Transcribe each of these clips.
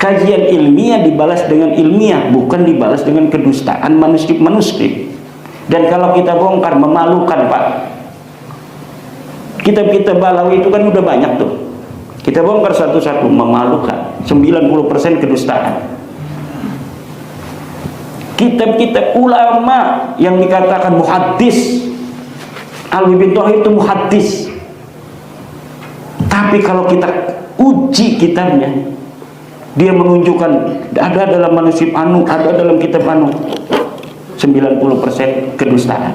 Kajian ilmiah dibalas dengan ilmiah, bukan dibalas dengan kedustaan manuskrip-manuskrip. Dan kalau kita bongkar, memalukan Pak. Kitab-kitab Balawi itu kan udah banyak tuh. Kita bongkar satu-satu, memalukan. 90% kedustaan. Kitab-kitab ulama yang dikatakan muhaddis, Alwi bin Tauhid itu muhaddis. Tapi kalau kita uji kitabnya, dia menunjukkan ada dalam manuskrip anu, ada dalam kitab anu, 90% kedustaan.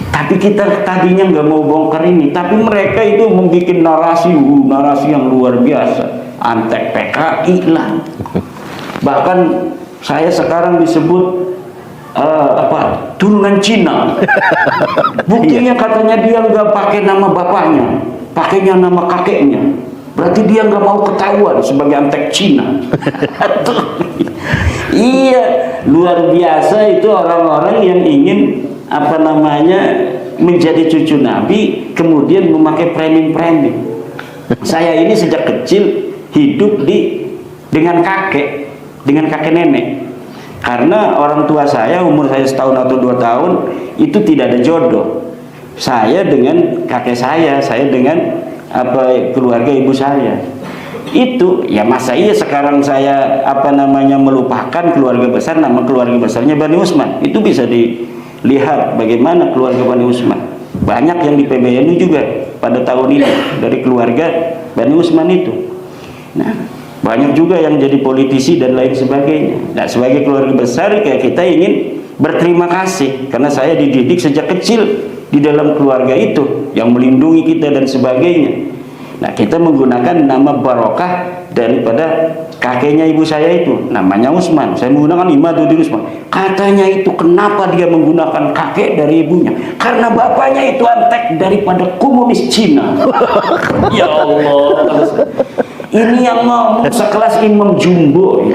Tapi kita tadinya nggak mau bongkar ini, tapi mereka itu membuat narasi yang luar biasa, antek PKI lah. Bahkan saya sekarang disebut turunan Cina. Buktinya katanya dia nggak pakai nama bapaknya, pakainya nama kakeknya. Berarti dia nggak mau ketahuan sebagai antek Cina. Iya, luar biasa itu orang-orang yang ingin menjadi cucu Nabi, kemudian memakai framing. Saya ini sejak kecil hidup dengan kakek nenek. Karena orang tua saya, umur saya setahun atau 2 tahun, itu tidak ada jodoh. Saya dengan kakek saya dengan keluarga ibu saya. Itu ya masa iya sekarang saya melupakan keluarga besar, nama keluarga besarnya Bani Usman. Itu bisa dilihat bagaimana keluarga Bani Usman. Banyak yang di PBNU juga pada tahun ini dari keluarga Bani Usman itu. Nah, banyak juga yang jadi politisi dan lain sebagainya. Nah, sebagai keluarga besar kayak kita ingin berterima kasih karena saya dididik sejak kecil di dalam keluarga itu yang melindungi kita dan sebagainya. Nah, kita menggunakan nama barokah daripada kakeknya ibu saya itu, namanya Usman. Saya menggunakan Imaduddin Usman. Katanya itu kenapa dia menggunakan kakek dari ibunya? Karena bapaknya itu antek daripada komunis Cina. Ya Allah. Ini yang ngomong sekelas Imam Jumbo.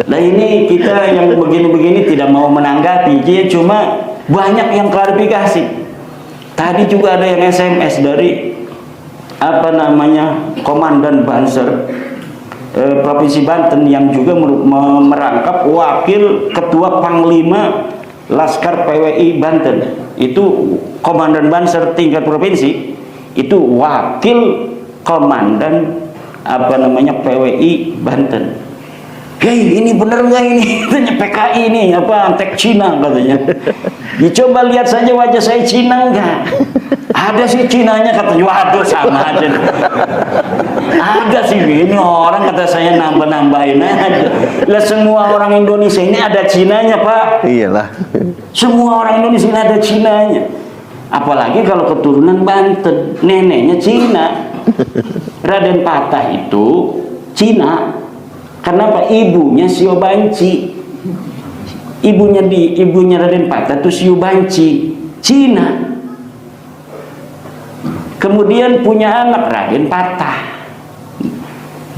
Nah, ini kita yang begini-begini tidak mau menanggapi, dia cuma banyak yang klarifikasi. Tadi juga ada yang SMS dari Komandan Banser Provinsi Banten yang juga merangkap wakil ketua Panglima Laskar PWI Banten. Itu Komandan Banser tingkat provinsi, itu wakil komandan PWI Banten. Hei, ini bener nggak ini? Tanya PKI ini antek Cina katanya. Dicoba lihat saja wajah saya Cina enggak? Ada sih Cinanya katanya. Waduh, sama aja. Ada sih ini orang kata saya nambah-nambahin aja. Lah semua orang Indonesia ini ada Cinanya, Pak. Iyalah. Semua orang Indonesia ini ada Cinanya. Apalagi kalau keturunan Banten, neneknya Cina. Raden Patah itu Cina. Kenapa? Ibunya Sio Banci. Ibunya Raden Patah itu Sio Banci, Cina. Kemudian punya anak Raden Patah,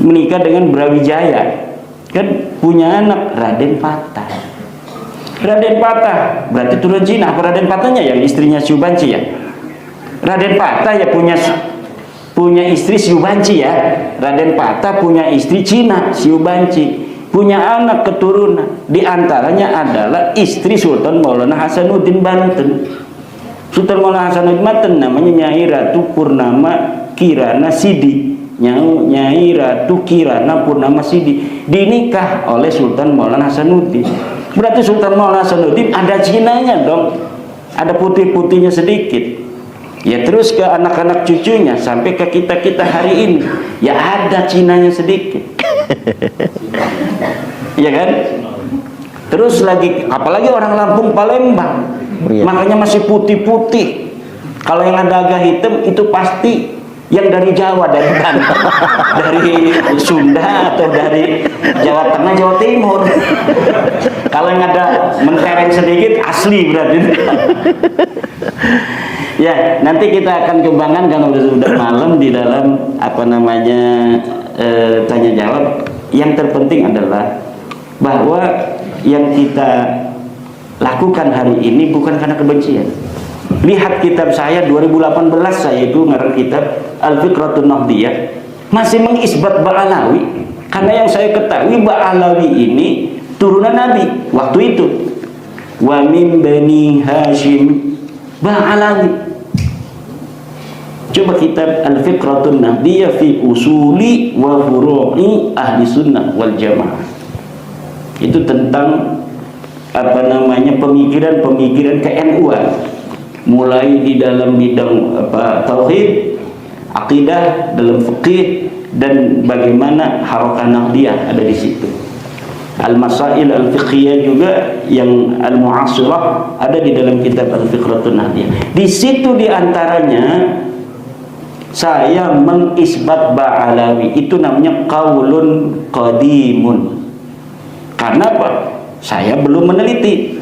menikah dengan Brawijaya, kan punya anak Raden Patah. Raden Patah berarti turun Cina. Apa Raden Patahnya yang istrinya Sio Banci ya? Raden Patah ya punya istri Sio Banci ya. Raden Patah punya istri Cina, Sio Banci, punya anak keturunan. Di antaranya adalah istri Sultan Maulana Hasanuddin Banten. Sultan Maulana Hasanuddin Banten namanya Nyai Ratu Purnama Kirana Sidi. Nyai Ratu Kirana Purnama Sidi dinikah oleh Sultan Maulana Hasanuddin. Berarti Sultan Maulana Hasanuddin ada Cinanya dong. Ada putih-putihnya sedikit. Ya terus ke anak-anak cucunya sampai ke kita hari ini ya ada Cinanya sedikit. Iya kan? Terus lagi apalagi orang Lampung Palembang, makanya masih putih-putih. Kalau yang ada agak hitam itu pasti yang dari Jawa, dari Banten, dari Sunda atau dari Jawa Tengah, Jawa Timur. Kalau yang ada mentereng sedikit asli berarti. Ya, nanti kita akan kembangkan karena sudah malam di dalam tanya jawab. Yang terpenting adalah bahwa yang kita lakukan hari ini bukan karena kebencian. Lihat kitab saya 2018, saya itu ngarang kitab Al-Fiqratun Nahdiyah masih mengisbat Ba'alawi, karena yang saya ketahui Ba'alawi ini turunan Nabi waktu itu. Wa min bani Hashim Ba'alawi. Coba kitab Al-Fiqratun Nahdiyah fi usuli wa furu'i ahli sunnah wal jamaah. Itu tentang pemikiran-pemikiran ke-NU-an, mulai di dalam bidang tauhid, akidah, dalam fikih, dan bagaimana harakah Nahdiyah ada di situ. Al-Masail Al-Fiqhiyah juga yang Al-Mu'asirah ada di dalam kitab Al-Fiqratun Nahdiyah. Di situ diantaranya saya mengisbat Ba'alawi, itu namanya qaulun qadimun. Karena apa? Saya belum meneliti.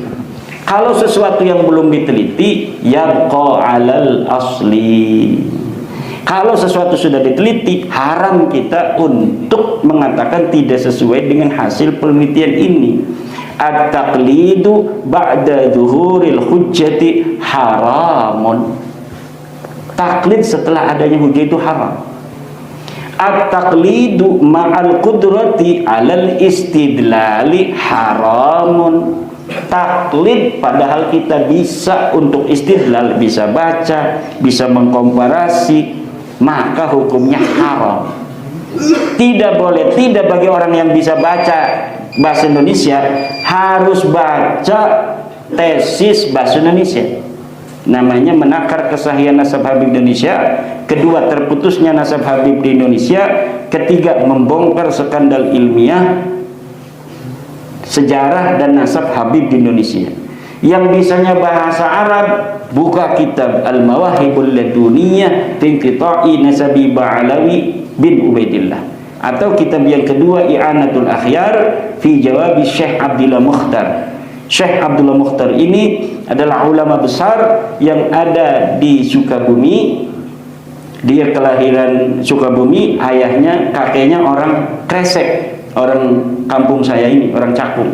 Kalau sesuatu yang belum diteliti, yabqa 'alal asli. Kalau sesuatu sudah diteliti, haram kita untuk mengatakan tidak sesuai dengan hasil penelitian ini. At-taqlidu ba'da zuhuril hujjati haramun. Taklid setelah adanya hujah itu haram. At-taqlidu ma'al qudrati 'alal istidlali haramun. Taklid padahal kita bisa untuk istidlal, bisa baca, bisa mengkomparasi, maka hukumnya haram. Tidak boleh, tidak bagi orang yang bisa baca bahasa Indonesia harus baca tesis bahasa Indonesia. Namanya menakar kesahihan nasab Habib Indonesia, kedua terputusnya nasab Habib di Indonesia, ketiga membongkar skandal ilmiah sejarah dan nasab Habib di Indonesia. Yang bisanya bahasa Arab, buka kitab Al-Mawahibul Laduniyah fi Inqita'i Nasabi Ba'alawi bin Ubaidillah, atau kitab yang kedua I'anatul Akhyar fi Jawabi Syekh Abdullah Mukhtar. Syekh Abdullah Mukhtar ini adalah ulama besar yang ada di Sukabumi. Dia kelahiran Sukabumi, ayahnya, kakeknya orang Kresek, orang kampung saya ini, orang Cakung.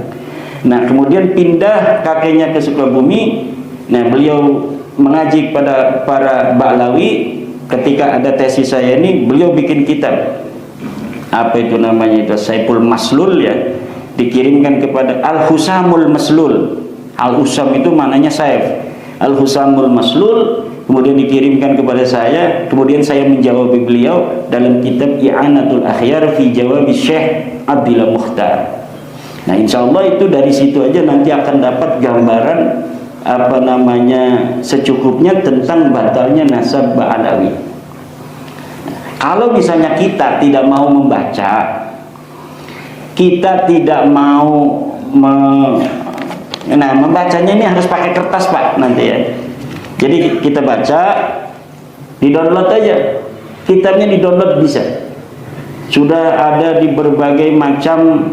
Nah, kemudian pindah kakeknya ke Sukabumi. Nah, beliau mengaji pada para Ba'alawi. Ketika ada tesis saya ini, beliau bikin kitab. Apa itu namanya? Itu Saiful Maslul ya. Dikirimkan kepada Al-Husamul Maslul. Al-Husam itu maknanya Saif. Al-Husamul Maslul kemudian dikirimkan kepada saya, kemudian saya menjawab beliau dalam kitab I'anatul Akhyar fi Jawabi Syekh Abdullah Mukhtar. Nah, insya Allah itu dari situ aja nanti akan dapat gambaran secukupnya tentang batalnya nasab Ba'alawi. Kalau misalnya kita tidak mau membaca, kita tidak mau membacanya, ini harus pakai kertas Pak nanti ya. Jadi kita baca, di-download aja. Kitabnya di-download bisa. Sudah ada di berbagai macam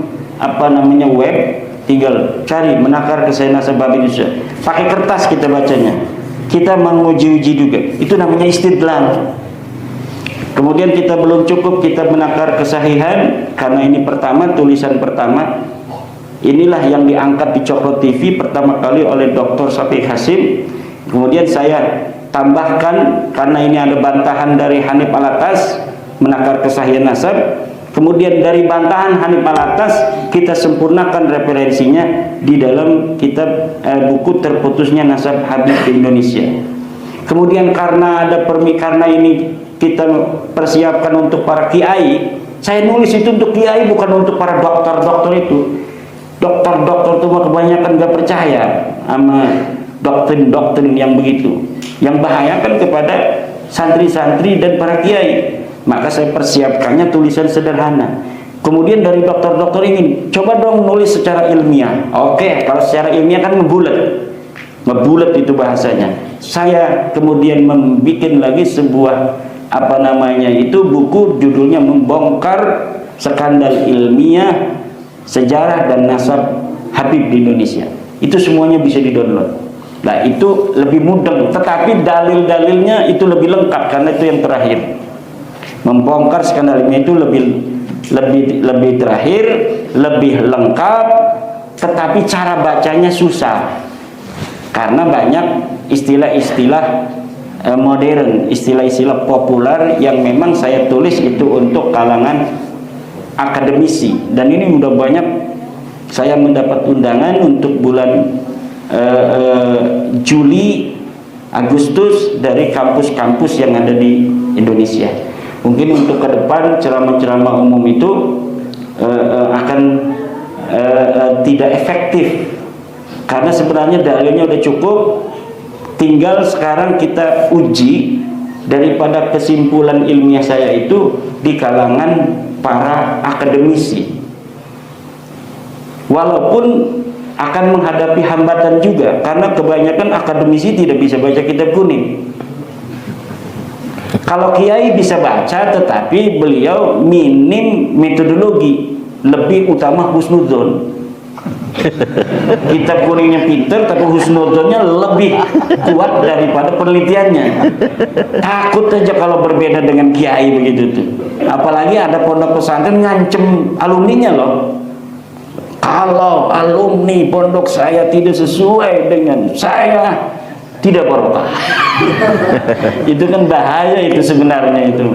web, tinggal cari menakar kesahihan nasab Habib Indonesia. Pakai kertas kita bacanya. Kita menguji-uji juga. Itu namanya istidlal. Kemudian kita belum cukup kita menakar kesahihan, karena ini tulisan pertama. Inilah yang diangkat di Cokro TV pertama kali oleh Dr. Safiq Hasim. Kemudian saya tambahkan, karena ini ada bantahan dari Hanif Alatas menakar kesahihan nasab. Kemudian dari bantahan Hanif Alatas kita sempurnakan referensinya di dalam kitab buku terputusnya nasab Habib di Indonesia. Kemudian karena ini kita persiapkan untuk para kiai, saya nulis itu untuk kiai, bukan untuk para dokter-dokter itu. Dokter-dokter itu kebanyakan gak percaya sama doktrin-doktrin yang begitu, yang bahayakan kepada santri-santri dan para kiai. Maka saya persiapkannya tulisan sederhana. Kemudian dari dokter-dokter ini, coba dong nulis secara ilmiah. Oke, kalau secara ilmiah kan ngebulet itu bahasanya. Saya kemudian membuat lagi sebuah buku judulnya Membongkar Skandal Ilmiah Sejarah dan Nasab Habib di Indonesia. Itu semuanya bisa di-download. Nah, itu lebih mudah, tetapi dalil-dalilnya itu lebih lengkap karena itu yang terakhir. Membongkar skandal ilmiah itu lebih terakhir, lebih lengkap, tetapi cara bacanya susah. Karena banyak istilah-istilah modern, istilah-istilah populer yang memang saya tulis itu untuk kalangan akademisi. Dan ini udah banyak saya mendapat undangan untuk bulan Juli, Agustus dari kampus-kampus yang ada di Indonesia. Mungkin untuk ke depan ceramah-ceramah umum itu akan tidak efektif, karena sebenarnya dalilnya udah cukup. Tinggal sekarang kita uji daripada kesimpulan ilmiah saya itu di kalangan para akademisi. Walaupun akan menghadapi hambatan juga, karena kebanyakan akademisi tidak bisa baca kitab kuning. Kalau kiai bisa baca, tetapi beliau minim metodologi, lebih utama husnudzon. Kitab kuningnya pinter, tapi husnudzonnya lebih kuat daripada penelitiannya. Takut aja kalau berbeda dengan kiai begitu tuh. Apalagi ada pondok pesantren ngancem alumninya loh. Kalau alumni pondok saya tidak sesuai dengan saya, tidak barokah. Itu kan bahaya itu sebenarnya itu.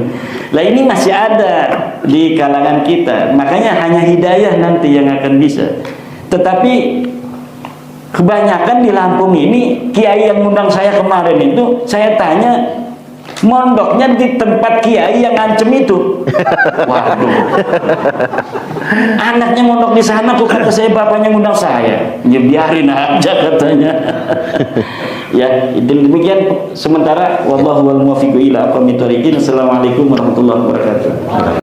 Lah ini masih ada di kalangan kita. Makanya hanya hidayah nanti yang akan bisa. Tetapi kebanyakan di Lampung ini, kiai yang undang saya kemarin itu, saya tanya, mondoknya di tempat kiai yang ngancem itu. Waduh, anaknya mondok di sana, kok kata saya bapaknya ngundang saya. Ya biarin aja katanya. Ya, demikian sementara. Wallahu wal muwaffiq ila aqwamit thoriqin. Assalamualaikum warahmatullahi wabarakatuh.